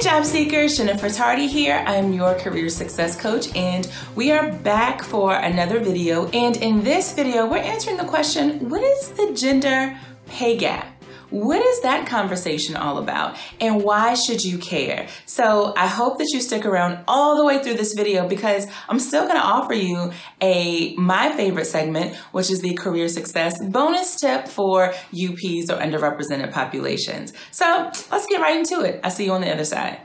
job seekers, Jennifer Tardy here. I'm your career success coach, and we are back for another video. And in this video, we're answering the question, what is the gender pay gap? What is that conversation all about, and why should you care? So I hope that you stick around all the way through this video, because I'm still going to offer you my favorite segment, which is the career success bonus tip for UPs or underrepresented populations. So let's get right into it. I'll see you on the other side.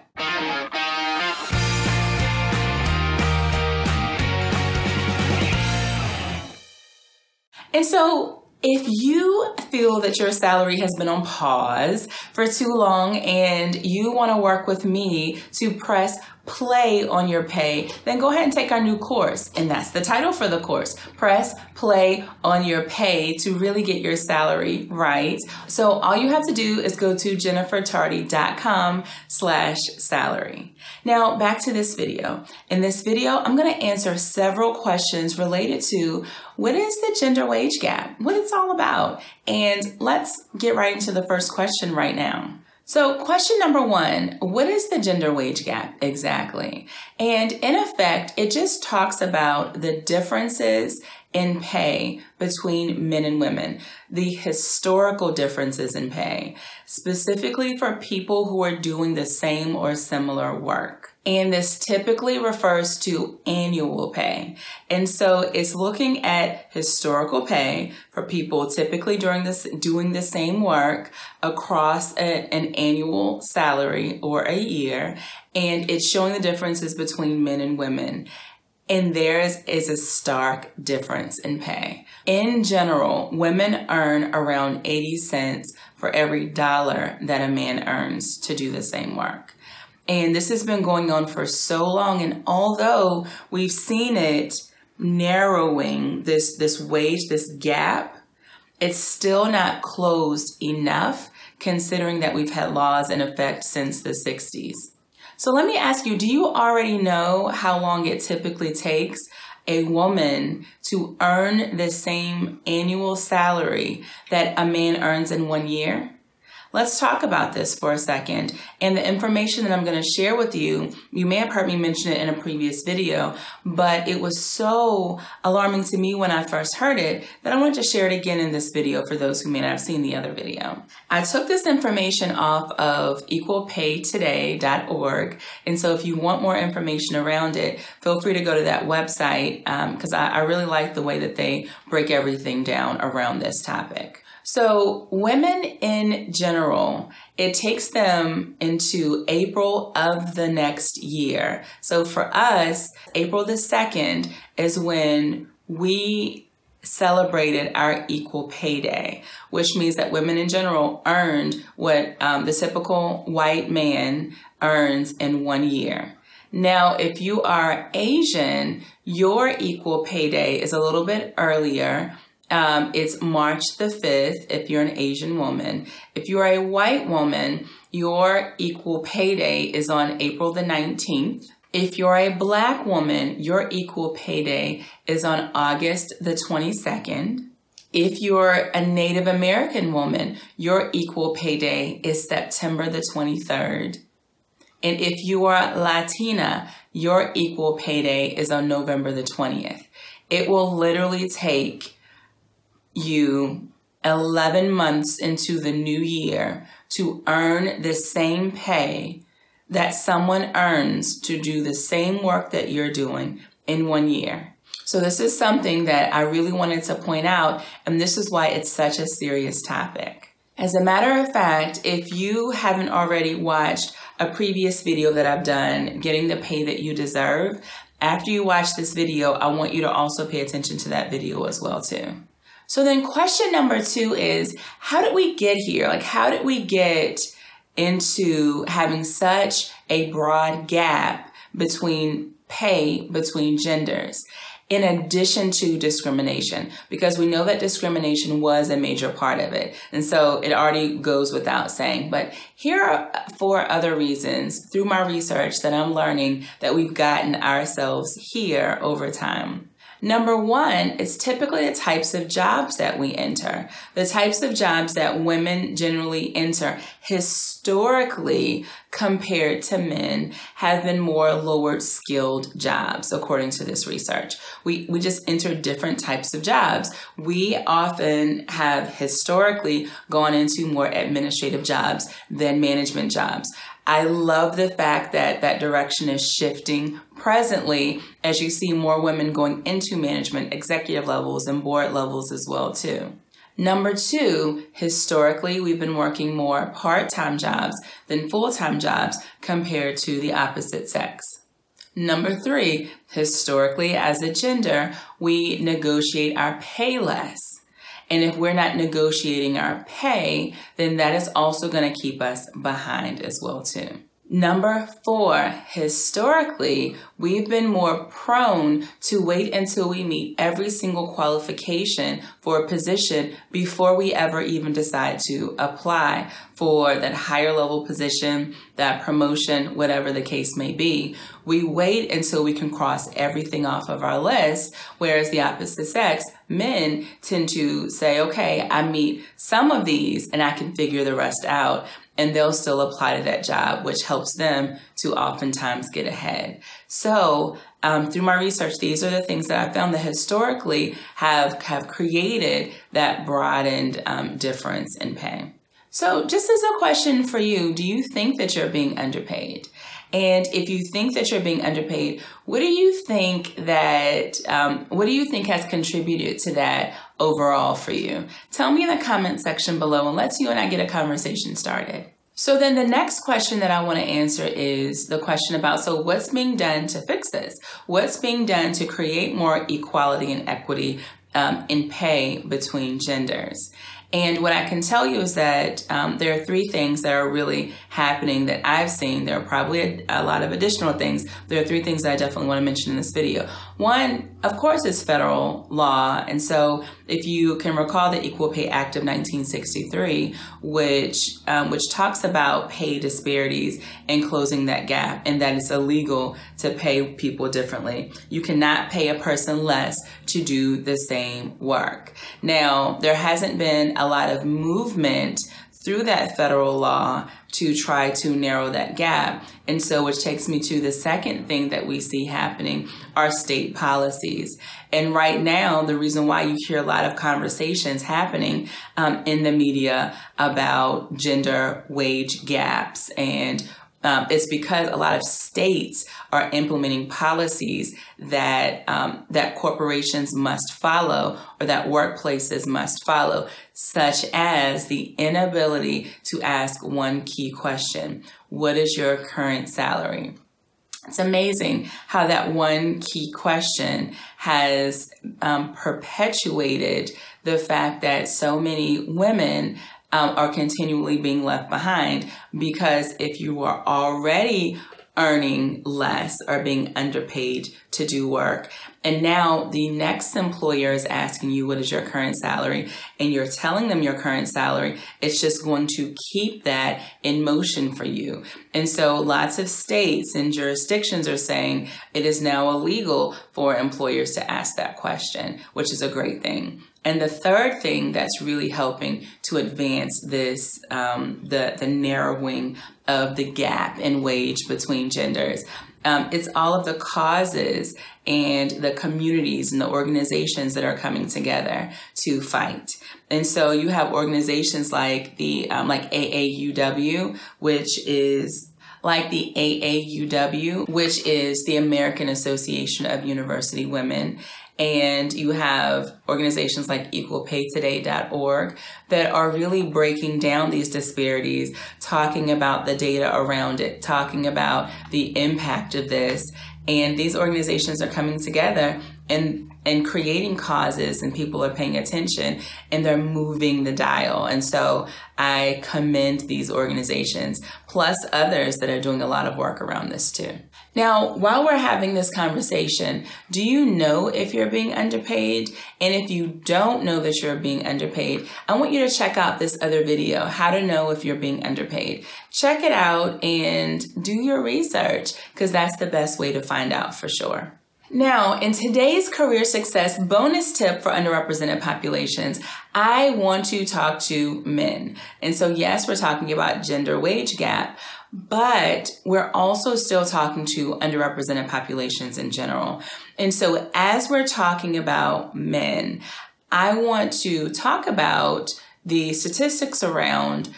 And so if you feel that your salary has been on pause for too long and you want to work with me to press play on your pay, then go ahead and take our new course. And that's the title for the course, Press Play on Your Pay, to really get your salary right. So all you have to do is go to jennifertardy.com/salary. Now back to this video. In this video, I'm going to answer several questions related to what is the gender wage gap, what it's all about. And let's get right into the first question right now. So question number one, what is the gender wage gap exactly? And in effect, it just talks about the differences in pay between men and women, the historical differences in pay, specifically for people who are doing the same or similar work. And this typically refers to annual pay. And so it's looking at historical pay for people typically doing the same work across an annual salary or a year. And it's showing the differences between men and women. And theirs is a stark difference in pay. In general, women earn around 80 cents for every dollar that a man earns to do the same work. And this has been going on for so long. And although we've seen it narrowing this wage, this gap, it's still not closed enough, considering that we've had laws in effect since the 60s. So let me ask you, do you already know how long it typically takes a woman to earn the same annual salary that a man earns in 1 year? Let's talk about this for a second. And the information that I'm going to share with you, you may have heard me mention it in a previous video, but it was so alarming to me when I first heard it that I wanted to share it again in this video for those who may not have seen the other video. I took this information off of equalpaytoday.org. And so if you want more information around it, feel free to go to that website because I really like the way that they break everything down around this topic. So women in general, it takes them into April of the next year. So for us, April the 2nd is when we celebrated our equal pay day, which means that women in general earned what the typical white man earns in 1 year. Now, if you are Asian, your equal pay day is a little bit earlier. It's March the 5th if you're an Asian woman. If you are a white woman, your equal pay day is on April the 19th. If you're a black woman, your equal pay day is on August the 22nd. If you're a Native American woman, your equal pay day is September the 23rd. And if you are Latina, your equal pay day is on November the 20th. It will literally take you 11 months into the new year to earn the same pay that someone earns to do the same work that you're doing in 1 year. So this is something that I really wanted to point out, and this is why it's such a serious topic. As a matter of fact, if you haven't already watched a previous video that I've done, Getting the Pay That You Deserve, after you watch this video, I want you to also pay attention to that video as well too. So then question number two is, how did we get here? Like, how did we get into having such a broad gap between pay between genders, in addition to discrimination? Because we know that discrimination was a major part of it. And so it already goes without saying. But here are 4 other reasons through my research that I'm learning that we've gotten ourselves here over time. Number one, it's typically the types of jobs that we enter. The types of jobs that women generally enter historically compared to men have been more lower skilled jobs, according to this research. We just enter different types of jobs. We often have historically gone into more administrative jobs than management jobs. I love the fact that that direction is shifting presently as you see more women going into management, executive levels, and board levels as well too. Number two, historically, we've been working more part-time jobs than full-time jobs compared to the opposite sex. Number three, historically, as a gender, we negotiate our pay less. And if we're not negotiating our pay, then that is also going to keep us behind as well too. Number four, historically, we've been more prone to wait until we meet every single qualification for a position before we ever even decide to apply for that higher level position, that promotion, whatever the case may be. We wait until we can cross everything off of our list, whereas the opposite sex, men, tend to say, okay, I meet some of these and I can figure the rest out. And they'll still apply to that job, which helps them to oftentimes get ahead. So through my research, these are the things that I found that historically have created that broadened difference in pay. So just as a question for you, do you think that you're being underpaid? And if you think that you're being underpaid, what do you think has contributed to that overall for you? Tell me in the comment section below and let's you and I get a conversation started. So then the next question that I want to answer is the question about, so what's being done to fix this? What's being done to create more equality and equity in pay between genders? And what I can tell you is that there are three things that are really happening that I've seen. There are probably a lot of additional things. There are three things that I definitely want to mention in this video. One, of course, is federal law. And so if you can recall the Equal Pay Act of 1963, which talks about pay disparities and closing that gap, and that it's illegal to pay people differently. You cannot pay a person less to do the same work. Now, there hasn't been a lot of movement through that federal law to try to narrow that gap. And so which takes me to the second thing that we see happening are state policies. And right now, the reason why you hear a lot of conversations happening in the media about gender wage gaps and it's because a lot of states are implementing policies that that corporations must follow or that workplaces must follow, such as the inability to ask one key question: what is your current salary? It's amazing how that one key question has perpetuated the fact that so many women are continually being left behind, because if you are already earning less or being underpaid to do work, and now the next employer is asking you what is your current salary, and you're telling them your current salary, it's just going to keep that in motion for you. And so lots of states and jurisdictions are saying it is now illegal for employers to ask that question, which is a great thing. And the third thing that's really helping to advance this, the narrowing of the gap in wage between genders, it's all of the causes and the communities and the organizations that are coming together to fight. And so you have organizations like the like AAUW, which is the American Association of University Women. And you have organizations like equalpaytoday.org that are really breaking down these disparities, talking about the data around it, talking about the impact of this. And these organizations are coming together and creating causes, and people are paying attention and they're moving the dial. And so I commend these organizations, plus others that are doing a lot of work around this too. Now, while we're having this conversation, do you know if you're being underpaid? And if you don't know that you're being underpaid, I want you to check out this other video, how to know if you're being underpaid. Check it out and do your research, because that's the best way to find out for sure. Now, in today's career success bonus tip for underrepresented populations, I want to talk to men. And so yes, we're talking about gender wage gap, but we're also still talking to underrepresented populations in general. And so as we're talking about men, I want to talk about the statistics around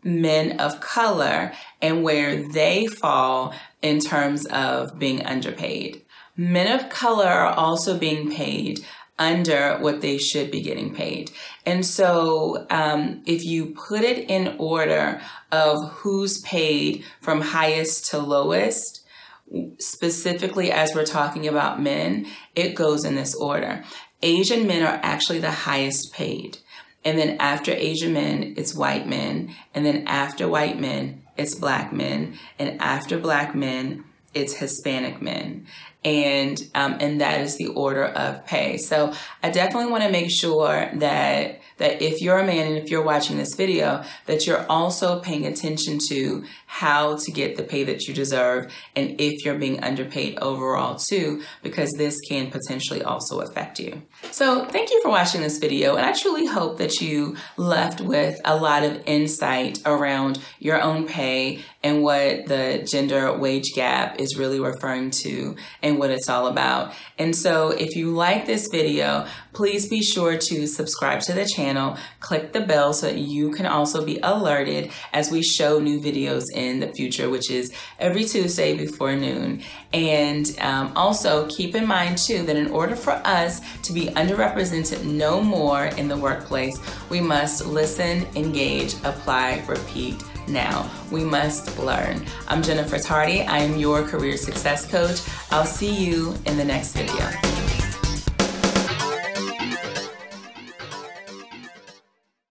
men of color and where they fall in terms of being underpaid. Men of color are also being paid under what they should be getting paid. And so if you put it in order of who's paid from highest to lowest, specifically as we're talking about men, it goes in this order. Asian men are actually the highest paid. And then after Asian men, it's white men. And then after white men, it's black men. And after black men, it's Hispanic men. And that is the order of pay. So I definitely want to make sure that if you're a man and if you're watching this video, that you're also paying attention to how to get the pay that you deserve and if you're being underpaid overall too, because this can potentially also affect you. So thank you for watching this video, and I truly hope that you left with a lot of insight around your own pay and what the gender wage gap is really referring to and what it's all about. And so if you like this video, please be sure to subscribe to the channel, click the bell so that you can also be alerted as we show new videos in the future, which is every Tuesday before noon. And also keep in mind too that in order for us to be underrepresented no more in the workplace, we must listen, engage, apply, repeat. Now, we must learn. I'm Jennifer Tardy. I am your career success coach. I'll see you in the next video.